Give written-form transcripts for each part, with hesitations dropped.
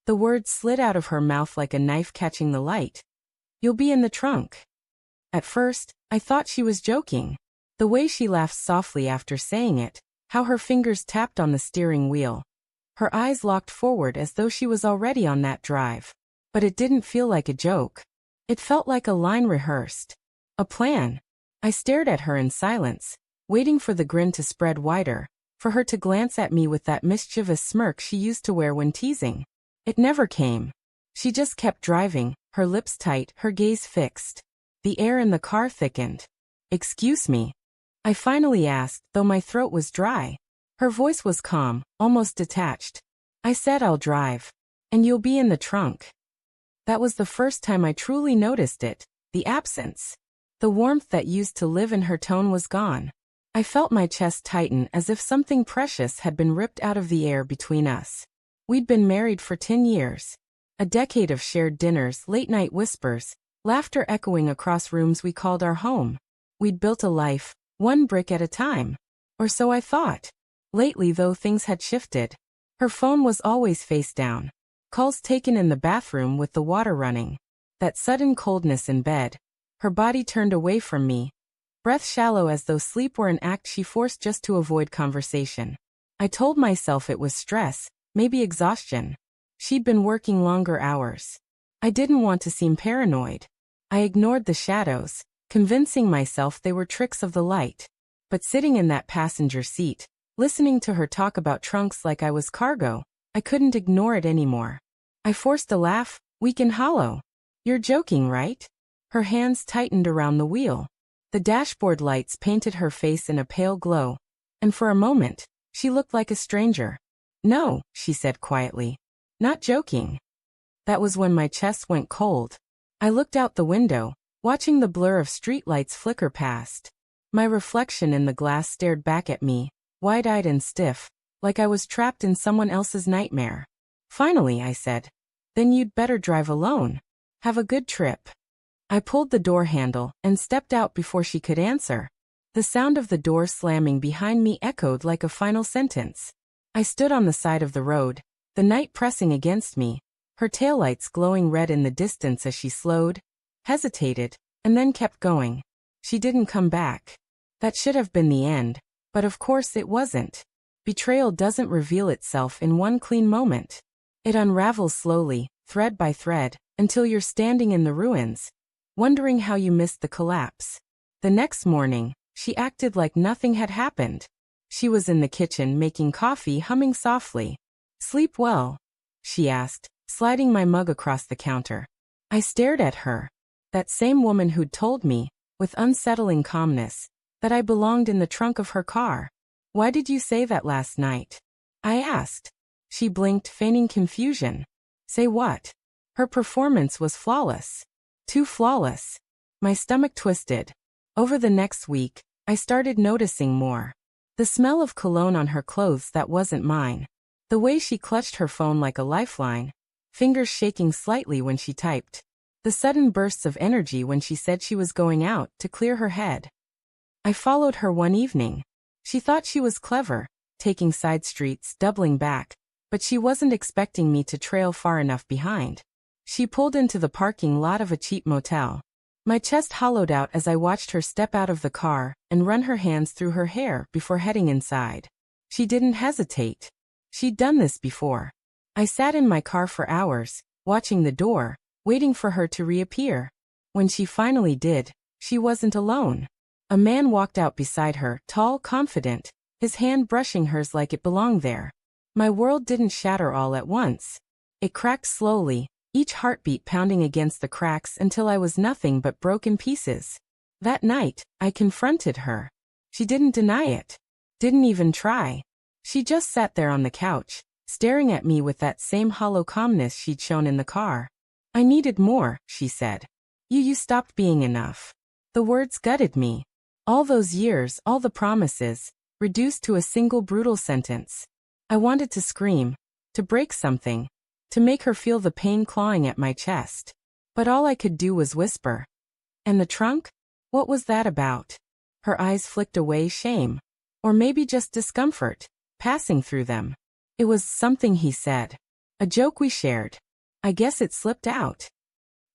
The words slid out of her mouth like a knife catching the light. You'll be in the trunk. At first, I thought she was joking. The way she laughed softly after saying it, how her fingers tapped on the steering wheel. Her eyes locked forward as though she was already on that drive. But it didn't feel like a joke. It felt like a line rehearsed. A plan. I stared at her in silence, waiting for the grin to spread wider, for her to glance at me with that mischievous smirk she used to wear when teasing. It never came. She just kept driving, her lips tight, her gaze fixed. The air in the car thickened. Excuse me? I finally asked, though my throat was dry. Her voice was calm, almost detached. I said I'll drive. And you'll be in the trunk. That was the first time I truly noticed it, the absence. The warmth that used to live in her tone was gone. I felt my chest tighten as if something precious had been ripped out of the air between us. We'd been married for 10 years. A decade of shared dinners, late-night whispers, laughter echoing across rooms we called our home. We'd built a life, one brick at a time. Or so I thought. Lately, though, things had shifted. Her phone was always face down. Calls taken in the bathroom with the water running. That sudden coldness in bed. Her body turned away from me. Breath shallow as though sleep were an act she forced just to avoid conversation. I told myself it was stress, maybe exhaustion. She'd been working longer hours. I didn't want to seem paranoid. I ignored the shadows, convincing myself they were tricks of the light. But sitting in that passenger seat, listening to her talk about trunks like I was cargo, I couldn't ignore it anymore. I forced a laugh, weak and hollow. You're joking, right? Her hands tightened around the wheel. The dashboard lights painted her face in a pale glow, and for a moment, she looked like a stranger. No, she said quietly. Not joking. That was when my chest went cold. I looked out the window, watching the blur of streetlights flicker past. My reflection in the glass stared back at me, wide-eyed and stiff, like I was trapped in someone else's nightmare. Finally, I said, then you'd better drive alone. Have a good trip. I pulled the door handle and stepped out before she could answer. The sound of the door slamming behind me echoed like a final sentence. I stood on the side of the road, the night pressing against me, her taillights glowing red in the distance as she slowed, hesitated, and then kept going. She didn't come back. That should have been the end, but of course it wasn't. Betrayal doesn't reveal itself in one clean moment. It unravels slowly, thread by thread, until you're standing in the ruins, wondering how you missed the collapse. The next morning, she acted like nothing had happened. She was in the kitchen making coffee, humming softly. Sleep well? She asked, sliding my mug across the counter. I stared at her. That same woman who'd told me, with unsettling calmness, that I belonged in the trunk of her car. Why did you say that last night? I asked. She blinked, feigning confusion. Say what? Her performance was flawless. Too flawless. My stomach twisted. Over the next week, I started noticing more. The smell of cologne on her clothes that wasn't mine. The way she clutched her phone like a lifeline, fingers shaking slightly when she typed. The sudden bursts of energy when she said she was going out to clear her head. I followed her one evening. She thought she was clever, taking side streets, doubling back, but she wasn't expecting me to trail far enough behind. She pulled into the parking lot of a cheap motel. My chest hollowed out as I watched her step out of the car and run her hands through her hair before heading inside. She didn't hesitate. She'd done this before. I sat in my car for hours, watching the door, waiting for her to reappear. When she finally did, she wasn't alone. A man walked out beside her, tall, confident, his hand brushing hers like it belonged there. My world didn't shatter all at once. It cracked slowly, each heartbeat pounding against the cracks until I was nothing but broken pieces. That night, I confronted her. She didn't deny it. Didn't even try. She just sat there on the couch, staring at me with that same hollow calmness she'd shown in the car. I needed more, she said. You stopped being enough. The words gutted me. All those years, all the promises, reduced to a single brutal sentence. I wanted to scream, to break something, to make her feel the pain clawing at my chest. But all I could do was whisper. And the trunk? What was that about? Her eyes flicked away, shame. Or maybe just discomfort, passing through them. It was something he said. A joke we shared. I guess it slipped out.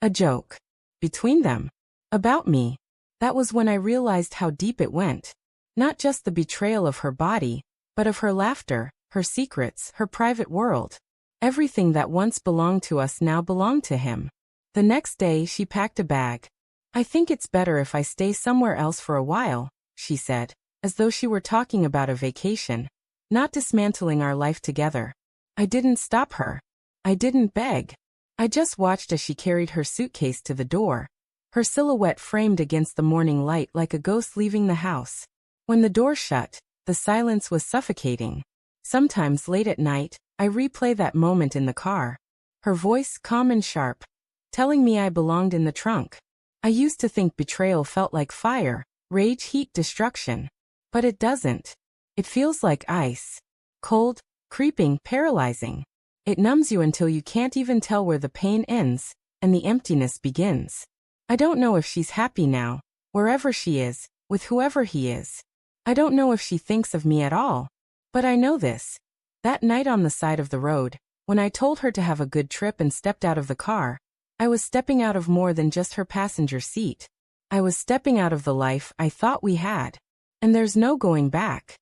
A joke. Between them. About me. That was when I realized how deep it went. Not just the betrayal of her body, but of her laughter, her secrets, her private world. Everything that once belonged to us now belonged to him. The next day she packed a bag. I think it's better if I stay somewhere else for a while, she said, as though she were talking about a vacation, not dismantling our life together. I didn't stop her. I didn't beg. I just watched as she carried her suitcase to the door, her silhouette framed against the morning light like a ghost leaving the house. When the door shut, the silence was suffocating. Sometimes late at night, I replay that moment in the car. Her voice calm and sharp, telling me I belonged in the trunk. I used to think betrayal felt like fire, rage, heat, destruction. But it doesn't. It feels like ice. Cold, creeping, paralyzing. It numbs you until you can't even tell where the pain ends and the emptiness begins. I don't know if she's happy now, wherever she is, with whoever he is. I don't know if she thinks of me at all. But I know this. That night on the side of the road, when I told her to have a good trip and stepped out of the car, I was stepping out of more than just her passenger seat. I was stepping out of the life I thought we had. And there's no going back.